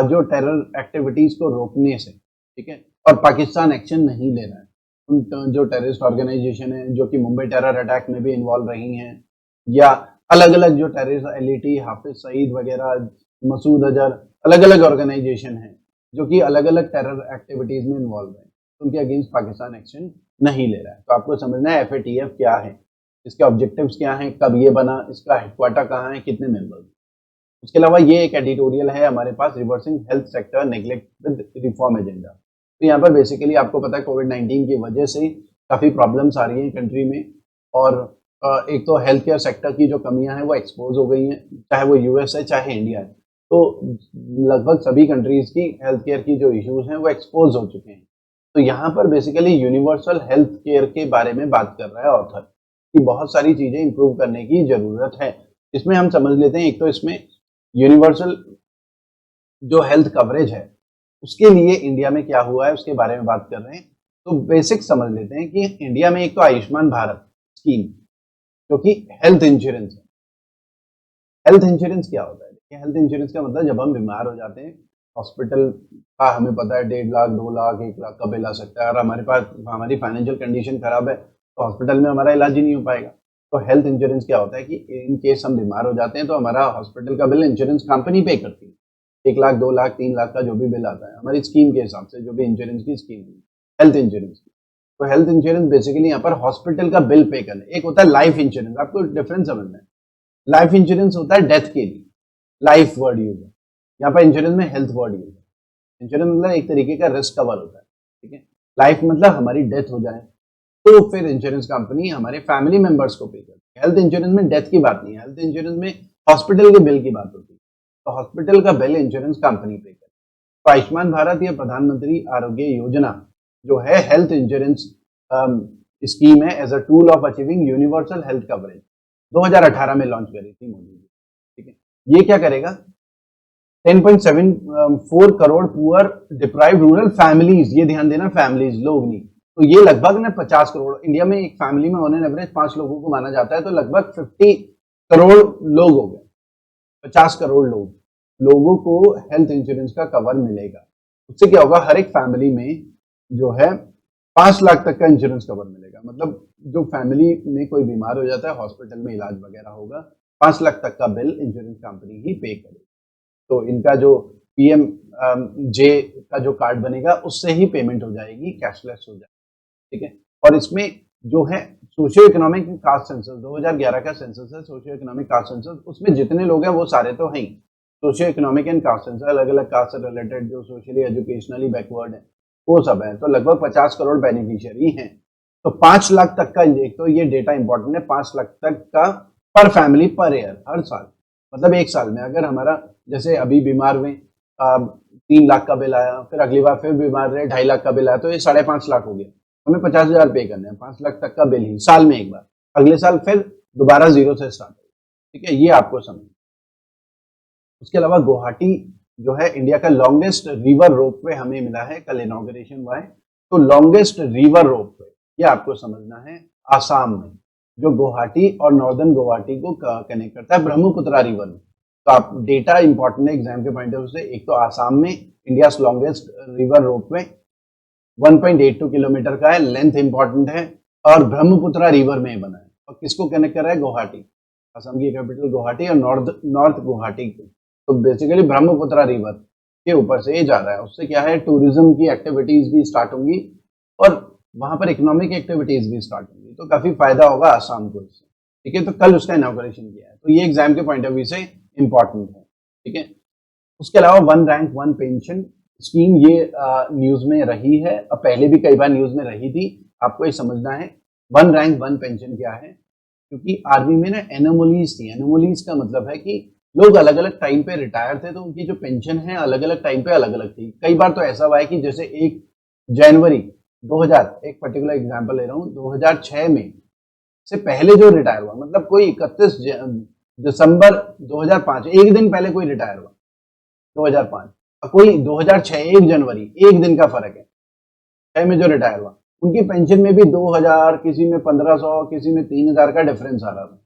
जो टेरर एक्टिविटीज को रोकने से, ठीक है, और पाकिस्तान एक्शन नहीं ले रहा है। उन जो टेररिस्ट ऑर्गेनाइजेशन है जो कि मुंबई टेरर अटैक में भी इन्वॉल्व रही हैं, या अलग अलग जो टेररिस्ट LAT, हाफिज सईद वगैरह, मसूद अजहर, अलग अलग ऑर्गेनाइजेशन हैं जो कि अलग अलग टेरर एक्टिविटीज में इन्वॉल्व है, उनके अगेंस्ट पाकिस्तान एक्शन नहीं ले रहा है। तो आपको समझना है FATF क्या है, इसके ऑब्जेक्टिव्स क्या हैं, कब ये बना, इसका हेडक्वार्टर कहाँ है, कितने मेंबर्स। उसके अलावा ये एक एडिटोरियल है हमारे पास, reversing health sector neglect with reform agenda. तो यहाँ पर बेसिकली आपको पता है कोविड-19 की वजह से काफ़ी प्रॉब्लम्स आ रही हैं कंट्री में, और एक तो हेल्थ केयर सेक्टर की जो कमियां हैं वो एक्सपोज हो गई हैं, चाहे वो US है चाहे इंडिया है। तो लगभग सभी कंट्रीज की हेल्थ केयर की जो इश्यूज हैं वो एक्सपोज हो चुके हैं। तो यहाँ पर बेसिकली यूनिवर्सल हेल्थ केयर के बारे में बात कर रहा है ऑथर कि बहुत सारी चीज़ें इंप्रूव करने की ज़रूरत है। इसमें हम समझ लेते हैं, एक तो इसमें यूनिवर्सल जो हेल्थ कवरेज है उसके लिए इंडिया में क्या हुआ है उसके बारे में बात कर रहे हैं। तो बेसिक समझ लेते हैं कि इंडिया में एक तो आयुष्मान भारत स्कीम जो कि हेल्थ इंश्योरेंस है। हेल्थ इंश्योरेंस क्या होता है? देखिए, हेल्थ इंश्योरेंस का मतलब जब हम बीमार हो जाते हैं, हॉस्पिटल का हमें पता है 1.5 लाख, 2 लाख, 1 लाख का बिल आ सकता है, और हमारे पास हमारी फाइनेंशियल कंडीशन खराब है तो हॉस्पिटल में हमारा इलाज ही नहीं हो पाएगा। तो हेल्थ इंश्योरेंस क्या होता है कि इन केस हम बीमार हो जाते हैं तो हमारा हॉस्पिटल का बिल इंश्योरेंस कंपनी पे करती है। 1 लाख, 2 लाख, 3 लाख का जो भी बिल आता है हमारी स्कीम के हिसाब से, जो भी इंश्योरेंस की स्कीम है हेल्थ इंश्योरेंस की। तो हेल्थ इंश्योरेंस बेसिकली यहाँ पर हॉस्पिटल का बिल पे करना। एक होता है लाइफ इंश्योरेंस, आपको डिफरेंस समझना है। लाइफ इंश्योरेंस होता है डेथ के लिए, लाइफ वर्ड यूज है, यहाँ पर इंश्योरेंस में हेल्थ वर्ड यूज है। इंश्योरेंस मतलब एक तरीके का रिस्क कवर होता है, ठीक है। लाइफ मतलब हमारी डेथ हो जाए तो फिर इंश्योरेंस कंपनी हमारे फैमिली मेंबर्स को पे करती है। हेल्थ इंश्योरेंस में डेथ की बात नहीं है, हेल्थ इंश्योरेंस में हॉस्पिटल के बिल की बात होती है। तो हॉस्पिटल का बिल इंश्योरेंस कंपनी पे करती है। तो आयुष्मान भारत या प्रधानमंत्री आरोग्य योजना जो है हेल्थ इंश्योरेंस स्कीम है as a tool of achieving universal health coverage, 2018 में लॉन्च करी थी मोदी जी, ठीक है। ये क्या करेगा? 10.74 crore poor deprived rural families, ये ध्यान देना, फैमिलीज, लोग नहीं। तो ये लगभग ना 50 करोड़, इंडिया में एक फैमिली में ऑन एन एवरेज 5 लोगों को माना जाता है, तो लगभग 50 करोड़ लोग हो गए, 50 करोड़ लोगों को हेल्थ इंश्योरेंस का कवर मिलेगा। उससे क्या होगा? हर एक फैमिली में जो है 5 लाख तक का इंश्योरेंस कवर मिलेगा। मतलब जो फैमिली में कोई बीमार हो जाता है, हॉस्पिटल में इलाज वगैरह होगा, 5 लाख तक का बिल इंश्योरेंस कंपनी ही पे करेगी। तो इनका जो PMJ का जो कार्ड बनेगा उससे ही पेमेंट हो जाएगी, कैशलेस हो जाएगी, ठीक है। और इसमें जो है सोशियो इकोनॉमिक कास्ट सेंसस 2011 का सेंसस है, सोशियो इकोनॉमिक कास्ट सेंसस। उसमें जितने लोग हैं वो सारे तो हैं ही। Socio economic and caste census, अलग अलग कास्ट से रिलेटेड जो सोशली एजुकेशनली बैकवर्ड है वो सब है। तो लगभग 50 करोड़ बेनिफिशियरी हैं। तो 5 लाख तक का, एक तो ये डेटा इंपॉर्टेंट है, 5 लाख तक का पर फैमिली पर ईयर, हर साल। मतलब एक साल में अगर हमारा, जैसे अभी बीमार हुए 3 लाख का बिल आया, फिर अगली बार फिर बीमार रहे 2.5 लाख का बिल आया, तो ये 5.5 लाख हो गया। हमें 50,000 पे करने हैं, 5 लाख तक का बिल ही साल में एक बार। अगले साल फिर दोबारा जीरो से स्टार्ट हो। ठीक है, ये आपको समझ। उसके अलावा गुवाहाटी जो है इंडिया का लॉन्गेस्ट रिवर रोपवे हमें मिला है, कल इनॉग्रेशन हुआ है। तो लॉन्गेस्ट रिवर रोपवे ये आपको समझना है, आसाम में, जो गुवाहाटी और नॉर्दर्न गुवाहाटी को कनेक्ट करता है ब्रह्मपुत्रा रिवर में। तो आप डेटा इंपॉर्टेंट है एग्जाम के पॉइंट ऑफ व्यू से। एक तो आसाम में India longest river ropeway 1.82 kilometre का है, लेंथ इंपॉर्टेंट है, और ब्रह्मपुत्रा रिवर में बना है। और किसको कनेक्ट कर रहा है? गुवाहाटी, असम की कैपिटल गुवाहाटी और नॉर्थ गुवाहाटी को। तो बेसिकली ब्रह्मपुत्रा रिवर के ऊपर से ये जा रहा है। उससे क्या है, टूरिज्म की एक्टिविटीज भी स्टार्ट होंगी और वहां पर इकोनॉमिक एक्टिविटीज भी स्टार्ट होंगी। तो काफी फायदा होगा आसाम को इससे। ठीक है, तो कल उसका इनॉग्रेशन किया है। तो ये एग्जाम के पॉइंट ऑफ व्यू से इंपॉर्टेंट है। ठीक है, उसके अलावा one rank one pension scheme, ये न्यूज में रही है, अब पहले भी कई बार न्यूज में रही थी। आपको ये समझना है वन रैंक वन पेंशन क्या है, क्योंकि आर्मी में ना एनोमलीज थी। एनोमलीज का मतलब है कि लोग अलग अलग टाइम पे रिटायर थे, तो उनकी जो पेंशन है अलग अलग टाइम पे अलग अलग थी। कई बार तो ऐसा हुआ है कि जैसे 1 जनवरी 2000, एक पर्टिकुलर एग्जांपल ले रहा हूँ, 2006 में से पहले जो रिटायर हुआ, मतलब कोई 31 दिसंबर 2005, एक दिन पहले कोई रिटायर हुआ 2005, और कोई 2006 1 जनवरी, एक दिन का फर्क है 6 में जो रिटायर हुआ, उनकी पेंशन में भी 2000, किसी में 1500, किसी में 3000 का डिफरेंस आ रहा था।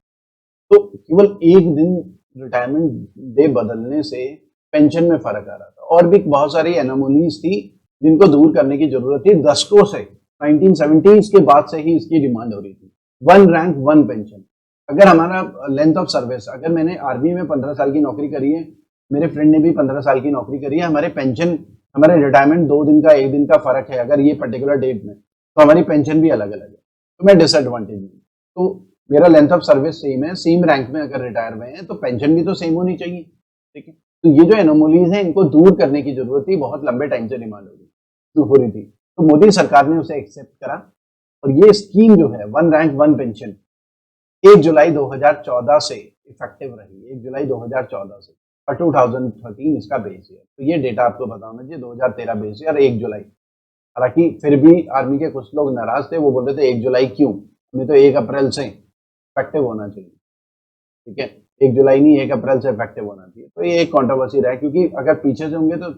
तो केवल एक दिन रिटायरमेंट डे बदलने से पेंशन में फर्क आ रहा था। और भी बहुत सारी एनोमलीज थी जिनको दूर करने की जरूरत थी। दशकों से 1970s के बाद से ही इसकी डिमांड हो रही थी, वन रैंक वन पेंशन। अगर हमारा लेंथ ऑफ सर्विस, अगर मैंने आर्मी में 15 साल की नौकरी करी है, मेरे फ्रेंड ने भी 15 साल की नौकरी करी है, हमारे पेंशन, हमारे रिटायरमेंट 2 दिन का 1 दिन का फर्क है अगर ये पर्टिकुलर डेट में, तो हमारी पेंशन भी अलग अलग है। तो मैं डिसएडवांटेज हूँ। तो मेरा लेंथ ऑफ सर्विस सेम है, सेम रैंक में अगर रिटायर हुए हैं तो पेंशन भी तो सेम होनी चाहिए। ठीक है, तो ये जो एनोमलीज है इनको दूर करने की जरूरत थी, बहुत लंबे टाइम से डिमांड हो रही थी। तो मोदी सरकार ने उसे एक्सेप्ट करा और ये स्कीम जो है वन रैंक वन पेंशन 1 जुलाई 2014 से इफेक्टिव रही, 1 जुलाई 2014 से, और 2013 इसका बेस है। तो ये डेटा आपको बताना चाहिए, 2013 बेस है और 1 जुलाई। हालांकि फिर भी आर्मी के कुछ लोग नाराज थे, वो बोल रहे थे 1 जुलाई क्यों, हमें तो 1 अप्रैल से इफेक्टिव होना चाहिए। ठीक है, 1 जुलाई नहीं 1 अप्रैल से इफेक्टिव होना चाहिए। तो ये एक कंट्रोवर्सी रहा है, क्योंकि अगर पीछे से होंगे तो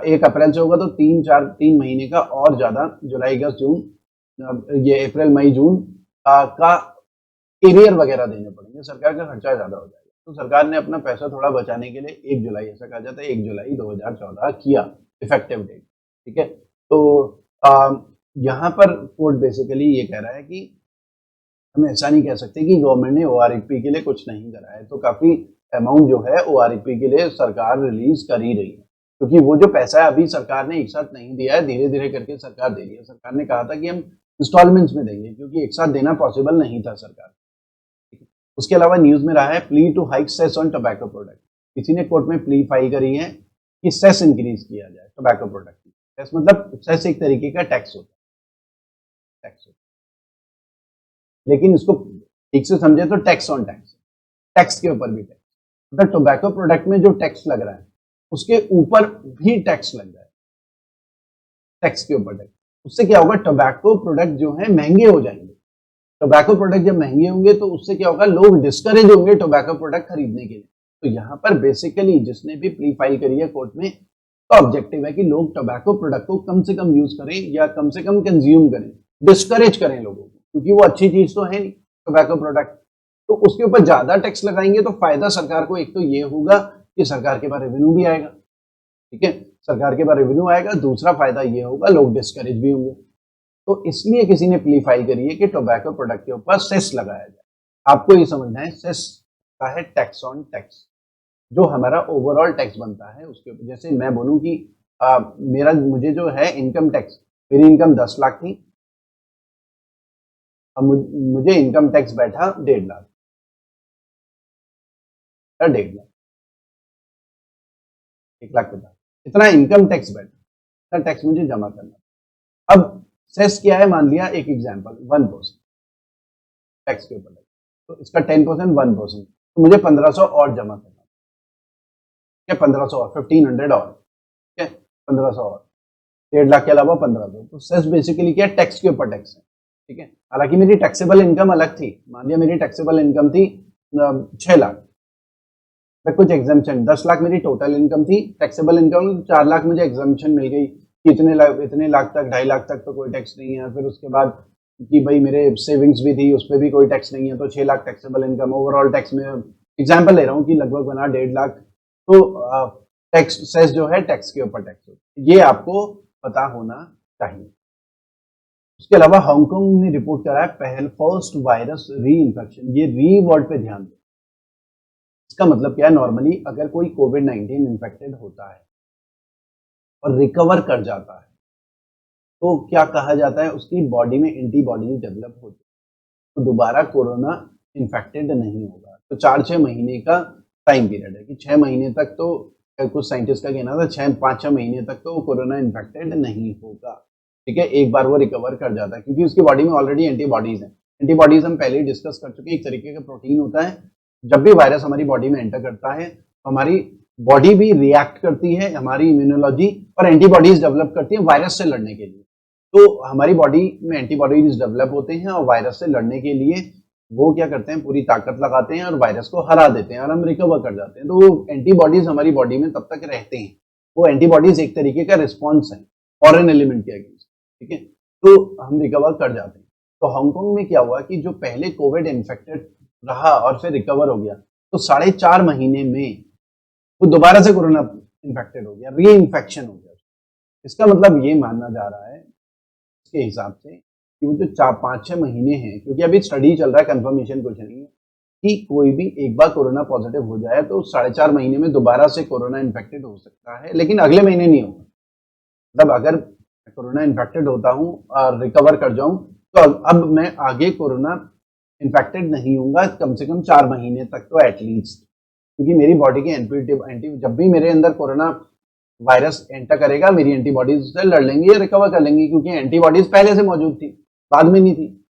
1 अप्रैल से होगा तो 3 महीने का और ज्यादा, जुलाई अगस्त जून, ये अप्रैल मई जून का एरियर वगैरह देने पड़ेंगे, सरकार का खर्चा ज्यादा हो जाएगा। तो सरकार ने अपना पैसा थोड़ा बचाने के लिए 1 जुलाई, ऐसा कहा जाता है 1 जुलाई 2014 किया इफेक्टिव डेट। ठीक है, तो यहाँ पर कोर्ट बेसिकली ये कह रहा है कि हम ऐसा नहीं कह सकते कि गवर्नमेंट ने ओआरईपी के लिए कुछ नहीं करा है। तो काफी अमाउंट जो है ओआरईपी के लिए सरकार रिलीज कर ही रही है, क्योंकि वो जो पैसा है अभी सरकार ने एक साथ नहीं दिया है, धीरे धीरे करके सरकार दे रही है। सरकार ने कहा था कि हम इंस्टॉलमेंट्स में देंगे, क्योंकि एक साथ देना पॉसिबल नहीं था सरकार। उसके अलावा न्यूज में रहा है plea to hike cess on tobacco product. किसी ने कोर्ट में प्ली फाइल करी है कि सेस इंक्रीज किया जाए टोबैको प्रोडक्ट की। सेस मतलब सेस एक तरीके का टैक्स होता है, टैक्स होता है। लेकिन इसको ठीक से समझे तो टैक्स ऑन टैक्स, टैक्स के ऊपर भी टैक्स, मतलब टोबैको प्रोडक्ट में जो टैक्स लग रहा है उसके ऊपर भी टैक्स लग रहा है, टैक्स के ऊपर टैक्स। उससे क्या होगा, टोबैको प्रोडक्ट जो है महंगे हो जाएंगे। टोबैको प्रोडक्ट जब महंगे होंगे तो उससे क्या होगा, लोग डिस्करेज होंगे टोबैको प्रोडक्ट खरीदने के लिए। तो यहाँ पर बेसिकली जिसने भी प्ली फाइल करी है कोर्ट में, तो ऑब्जेक्टिव है कि लोग टोबैको प्रोडक्ट को कम से कम यूज करें या कम से कम कंज्यूम करें, डिस्करेज करें लोगों को, क्योंकि वो अच्छी चीज तो है नहीं टोबैको प्रोडक्ट। तो उसके ऊपर ज्यादा टैक्स लगाएंगे तो फायदा सरकार को एक तो ये होगा कि सरकार के पास रेवेन्यू भी आएगा। ठीक है, सरकार के पास रेवेन्यू आएगा, दूसरा फायदा ये होगा लोग डिस्करेज भी होंगे। तो इसलिए किसी ने प्ली फाइल करी है कि टोबैको प्रोडक्ट के ऊपर सेस लगाया जाए। आपको ये समझना है सेस का है टैक्स ऑन टैक्स, जो हमारा ओवरऑल टैक्स बनता है उसके ऊपर। जैसे मैं बोलूं कि मुझे जो है इनकम टैक्स, मेरी इनकम 10 लाख थी, अब मुझे इनकम टैक्स बैठा 1.5 लाख, 1.5 लाख, 1,50,000 इतना इनकम टैक्स बैठा, इतना टैक्स मुझे जमा करना। अब सेस क्या है, मान लिया एक एग्जांपल 1% टैक्स के ऊपर, तो इसका 10% 1%, तो मुझे 1500 और जमा करना, क्या 1500 और 1500 और, ठीक है 1500 और 1.5 लाख के अलावा 1500, तो सेस बेसिकली क्या है, टैक्स के ऊपर टैक्स है, ठीक है। हालांकि मेरी टैक्सेबल इनकम अलग थी, मान लिया मेरी टैक्सेबल इनकम थी 6 लाख, फिर कुछ एग्जाम्पशन 10 लाख मेरी टोटल इनकम थी, टैक्सेबल इनकम 4 लाख मुझे एग्जाम्पशन मिल गई कि इतने लाख तक 2.5 लाख तक तो कोई टैक्स नहीं है, फिर उसके बाद कि भाई मेरे सेविंग्स भी थी उस पर भी कोई टैक्स नहीं है, तो 6 lakh taxable income, overall tax में एग्जाम्पल ले रहा हूँ कि लगभग बना 1.5 लाख, तो टैक्स सेस जो है टैक्स के ऊपर टैक्स होता है, ये आपको पता होना चाहिए। उसके अलावा हांगकांग ने रिपोर्ट करा है पहल फर्स्ट वायरस री इन्फेक्शन, ये री वर्ड पे ध्यान दें। इसका मतलब क्या है, नॉर्मली अगर कोई कोविड-19 इन्फेक्टेड होता है और रिकवर कर जाता है तो क्या कहा जाता है, उसकी बॉडी में एंटीबॉडीज डेवलप होती है, तो दोबारा कोरोना इन्फेक्टेड नहीं होगा। तो 4-6 महीने का टाइम पीरियड है कि 6 महीने तक तो कुछ साइंटिस्ट का कहना था 5-6 महीने तक तो कोरोना इन्फेक्टेड नहीं होगा, ठीक है, एक बार वो रिकवर कर जाता है क्योंकि उसकी बॉडी में ऑलरेडी एंटीबॉडीज हैं। एंटीबॉडीज हम पहले ही डिस्कस कर चुके हैं, एक तरीके का प्रोटीन होता है, जब भी वायरस हमारी बॉडी में एंटर करता है तो हमारी बॉडी भी रिएक्ट करती है, हमारी इम्यूनोलॉजी और एंटीबॉडीज डेवलप करती है वायरस से लड़ने के लिए। तो हमारी बॉडी में एंटीबॉडीज डेवलप होते हैं और वायरस से लड़ने के लिए वो क्या करते हैं, पूरी ताकत लगाते हैं और वायरस को हरा देते हैं और हम रिकवर कर जाते हैं। तो वो एंटीबॉडीज हमारी बॉडी में तब तक रहते हैं, वो एंटीबॉडीज एक तरीके का रिस्पॉन्स है फॉरेन एलिमेंट के अगेंस्ट, ठीक है, तो हम रिकवर कर जाते हैं। तो हांगकांग में क्या हुआ कि जो पहले कोविड इन्फेक्टेड रहा और फिर रिकवर हो गया, तो 4.5 महीने में वो दोबारा से कोरोना इन्फेक्टेड हो गया, री इन्फेक्शन हो गया। इसका मतलब ये मानना जा रहा है इसके हिसाब से कि वो जो 4-5-6 महीने हैं, क्योंकि अभी स्टडी चल रहा है, कंफर्मेशन कुछ नहीं है, कि कोई भी एक बार कोरोना पॉजिटिव हो जाए तो 4.5 महीने में दोबारा से कोरोना इन्फेक्टेड हो सकता है, लेकिन अगले महीने नहीं होगा। मतलब अगर कोरोना इन्फेक्टेड होता हूँ और रिकवर कर जाऊं तो अब मैं आगे कोरोना इन्फेक्टेड नहीं होऊंगा कम से कम 4 महीने तक तो एटलीस्ट, क्योंकि मेरी बॉडी के एंटी जब भी मेरे अंदर कोरोना वायरस एंटर करेगा मेरी एंटीबॉडीज से लड़ लेंगी या रिकवर कर लेंगी, क्योंकि एंटीबॉडीज पहले से मौजूद थी, बाद में नहीं थी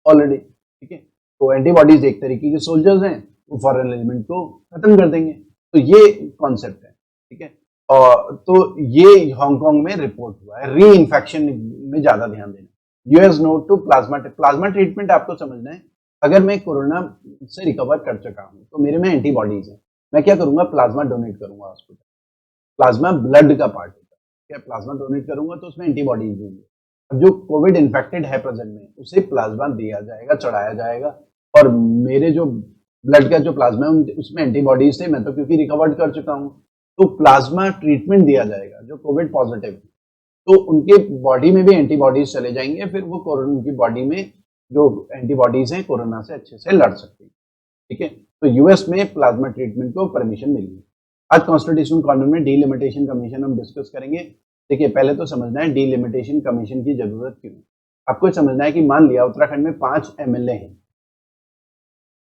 ऑलरेडी, ठीक है। तो एंटीबॉडीज एक तरीके के सोल्जर्स हैं, वो फॉरेन एलिमेंट को खत्म कर देंगे। तो ये कॉन्सेप्ट है, ठीक है। और तो ये हांगकांग में रिपोर्ट हुआ है, री इन्फेक्शन में ज्यादा ध्यान देना। US note to plasma treatment आपको समझना है, अगर मैं कोरोना से रिकवर कर चुका हूँ तो मेरे में एंटीबॉडीज है, मैं क्या करूंगा, प्लाज्मा डोनेट करूंगा हॉस्पिटल। प्लाज्मा ब्लड का पार्ट होता है, क्या प्लाज्मा डोनेट करूंगा तो उसमें एंटीबॉडीज होंगी। अब जो कोविड इन्फेक्टेड है प्रेजेंट में, उसे प्लाज्मा दिया जाएगा, चढ़ाया जाएगा, और मेरे जो ब्लड का जो प्लाज्मा है उसमें एंटीबॉडीज थे, मैं तो क्योंकि रिकवर्ड कर चुका हूँ, तो प्लाज्मा ट्रीटमेंट दिया जाएगा जो कोविड पॉजिटिव, तो उनके बॉडी में भी एंटीबॉडीज चले जाएंगे, फिर वो कोरोना की बॉडी में जो एंटीबॉडीज हैं कोरोना से अच्छे से लड़ सकती है, ठीक है। तो यूएस में प्लाज्मा ट्रीटमेंट को परमिशन मिली है। आज कॉन्स्टिट्यूशनल कॉर्नर में डीलिमिटेशन कमीशन हम डिस्कस करेंगे। देखिए पहले तो समझना है डीलिमिटेशन कमीशन की जरूरत क्यों है। आपको समझना है कि मान लिया उत्तराखंड में 5 एमएलए हैं,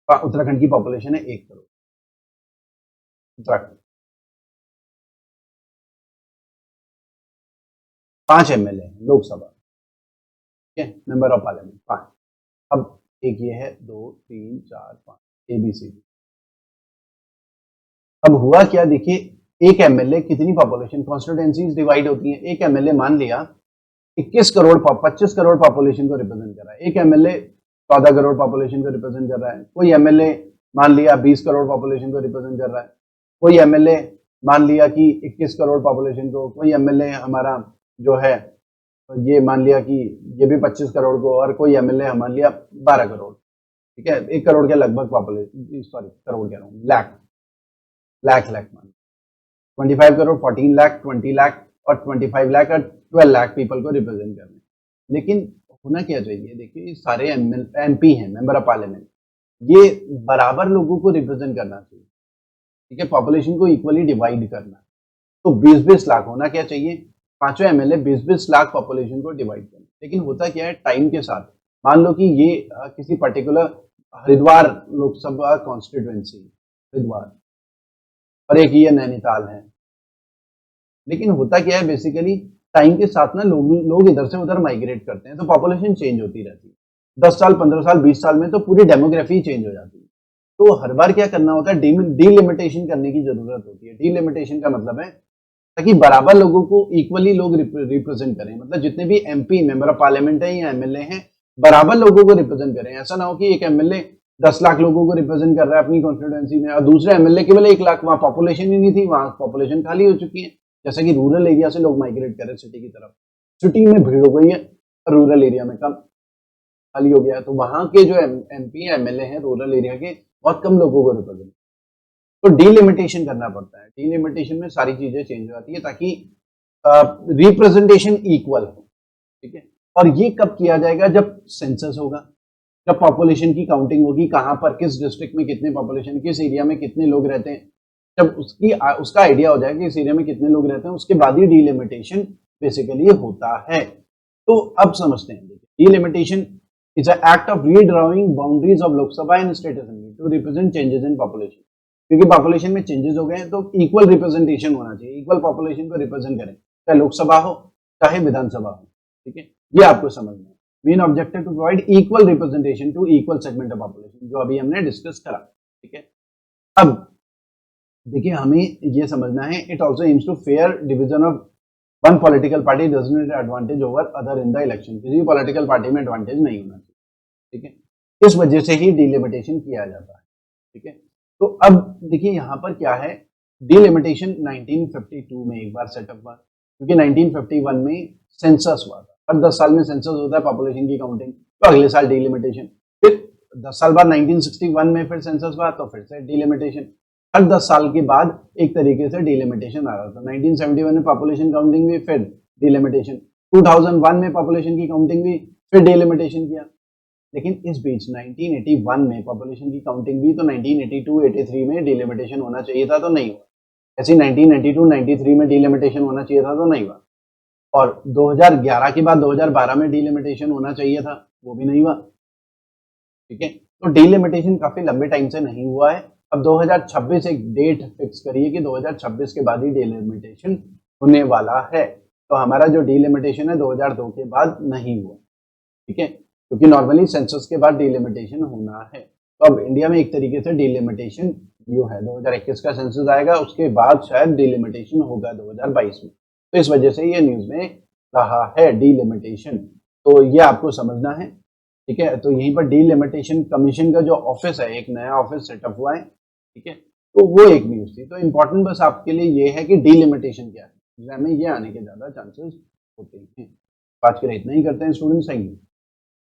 उत्तराखंड की पॉपुलेशन है 1 करोड़, उत्तराखंड 5 एमएलए लोकसभा, ठीक है, मेंबर ऑफ पार्लियामेंट 5। अब एक ये है 2 3 4 5 एबीसीडी। अब हुआ क्या, देखिए एक एमएलए कितनी पॉपुलेशन, कॉन्स्टिट्यूएंसीज डिवाइड होती हैं, एक एमएलए मान लिया 21 करोड़ 25 करोड़ पॉपुलेशन को रिप्रेजेंट कर रहा है, एक एमएलए 14 करोड़ पॉपुलेशन को रिप्रेजेंट कर रहा है, कोई एमएलए मान लिया 20 करोड़ पॉपुलेशन को रिप्रेजेंट कर रहा है, कोई एमएलए मान लिया कि 21 करोड़ पॉपुलेशन को, कोई एमएलए हमारा जो है ये मान लिया कि ये भी 25 करोड़ को, और कोई एमएलए मान लिया 12 करोड़, ठीक है, 1 करोड़ के लगभग पॉपुलेशन, सॉरी करोड़ कह रहा हूँ, लाख मान 25 करोड़ 14 लाख 20 लाख और 25 लाख और 12 लाख पीपल को रिप्रेजेंट करना है। लेकिन होना क्या चाहिए, देखिए सारे एमपी हैं, मेंबर ऑफ पार्लियामेंट, ये बराबर लोगों को रिप्रेजेंट करना चाहिए, ठीक है, पॉपुलेशन को इक्वली डिवाइड करना। तो 20-20 लाख होना क्या चाहिए, पांचों एमएलए 20-20 लाख पॉपुलेशन को डिवाइड करना। लेकिन होता क्या है, टाइम के साथ मान लो कि ये किसी पर्टिकुलर हरिद्वार लोकसभा कॉन्स्टिट्यूएंसी, हरिद्वार, और एक ये नैनीताल है। लेकिन होता क्या है बेसिकली, टाइम के साथ ना लोग इधर से उधर माइग्रेट करते हैं, तो पॉपुलेशन चेंज होती रहती है। 10 साल, 15 साल, 20 साल में तो पूरी डेमोग्राफी चेंज हो जाती है। तो हर बार क्या करना होता है, डीलिमिटेशन करने की जरूरत होती है। डीलिमिटेशन का मतलब है ताकि बराबर लोगों को इक्वली लोग रिप्रेजेंट करें, मतलब जितने भी एमपी, मेंबर ऑफ पार्लियामेंट है या एमएलए हैं, बराबर लोगों को रिप्रेजेंट करें। ऐसा ना हो कि एक एमएलए 10 लाख लोगों को रिप्रेजेंट कर रहा है अपनी कॉन्स्टिट्यूएंसी में और दूसरे एमएलए केवल 1 लाख, वहां पॉपुलेशन ही नहीं थी, वहां पॉपुलेशन खाली हो चुकी है। जैसा कि रूरल एरिया से लोग माइग्रेट कर रहे सिटी की तरफ, सिटी में भीड़ हो गई है, रूरल एरिया में कम खाली हो गया, तो वहां के जो एमपी एमएलए हैं रूरल एरिया के, बहुत कम लोगों को रिप्रेजेंट, तो डीलिमिटेशन करना पड़ता है। डीलिमिटेशन में सारी चीजें चेंज हो जाती है ताकि रिप्रेजेंटेशन इक्वल हो, ठीक है। और ये कब किया जाएगा, जब सेंसस होगा, जब पॉपुलेशन की काउंटिंग होगी, कहां पर किस डिस्ट्रिक्ट में कितने पॉपुलेशन, किस एरिया में कितने लोग रहते हैं, जब उसका आइडिया हो जाएगा कि इस एरिया में कितने लोग रहते हैं, उसके बाद ही डीलिमिटेशन बेसिकली होता है। तो अब समझते हैं, delimitation is a act of redrawing boundaries of Lok Sabha and state assembly to represent changes in population. क्योंकि पॉपुलेशन में चेंजेस हो गए हैं तो इक्वल रिप्रेजेंटेशन होना चाहिए, इक्वल पॉपुलेशन को रिप्रेजेंट करें, चाहे लोकसभा हो चाहे विधानसभा हो, ठीक है। ये आपको समझना है। Main objective to provide equal representation to equal segment of population, जो अभी हमने डिस्कस करा, ठीक है। अब देखिए हमें ये समझना है, it also aims to fair division of one political party doesn't advantage over other in the election. किसी पॉलिटिकल पार्टी में एडवांटेज नहीं होना चाहिए, ठीक है। इस वजह से ही डिलिमिटेशन किया जाता है, ठीक है। तो अब देखिए यहाँ पर क्या है, डिलिमिटेशन 1952 में एक बार सेटअप हुआ, क्योंकि 1951 में सेंसस हुआ था। हर 10 साल में सेंसस होता है, पॉपुलेशन की काउंटिंग, तो अगले साल डिलिमिटेशन। फिर 10 साल बाद 1961 में फिर सेंसस हुआ, तो फिर से डिलिमिटेशन। हर 10 साल के बाद एक तरीके से डिलिमिटेशन आ रहा था। 1971 में पॉपुलेशन काउंटिंग हुई, फिर डिलिमिटेशन। 2001 में पॉपुलेशन की काउंटिंग हुई, फिर डिलिमिटेशन किया। लेकिन इस बीच 1981 में पॉपुलेशन की काउंटिंग भी, तो 1982-83 में डिलिमिटेशन होना चाहिए था, तो नहीं हुआ। ऐसे 1992-93 में डिलिमिटेशन होना चाहिए था, तो नहीं हुआ। और 2011 के बाद 2012 में डिलिमिटेशन होना चाहिए था, वो भी नहीं हुआ, ठीक है। तो डिलिमिटेशन काफी लंबे टाइम से नहीं हुआ है। अब 2026 एक डेट फिक्स करिए कि 2026 के बाद ही डिलिमिटेशन होने वाला है। तो हमारा जो डिलिमिटेशन है 2002 के बाद नहीं हुआ, ठीक है, क्योंकि नॉर्मली सेंसस के बाद डिलिमिटेशन होना है। तो अब इंडिया में एक तरीके से डिलिमिटेशन जो है 2021 का सेंसस आएगा, उसके बाद शायद डिलिमिटेशन होगा 2022 में। तो इस वजह से ये न्यूज में रहा है डिलिमिटेशन, तो ये आपको समझना है, ठीक है। तो यहीं पर डिलिमिटेशन कमीशन का जो ऑफिस है, एक नया ऑफिस सेटअप हुआ है, ठीक है। तो वो एक न्यूज थी। तो इम्पोर्टेंट बस आपके लिए ये है कि डिलिमिटेशन क्या है, एग्जाम में ये आने के ज्यादा चांसेस होते हैं। आज के लिए इतना ही करते हैं स्टूडेंट्स, थैंक यू।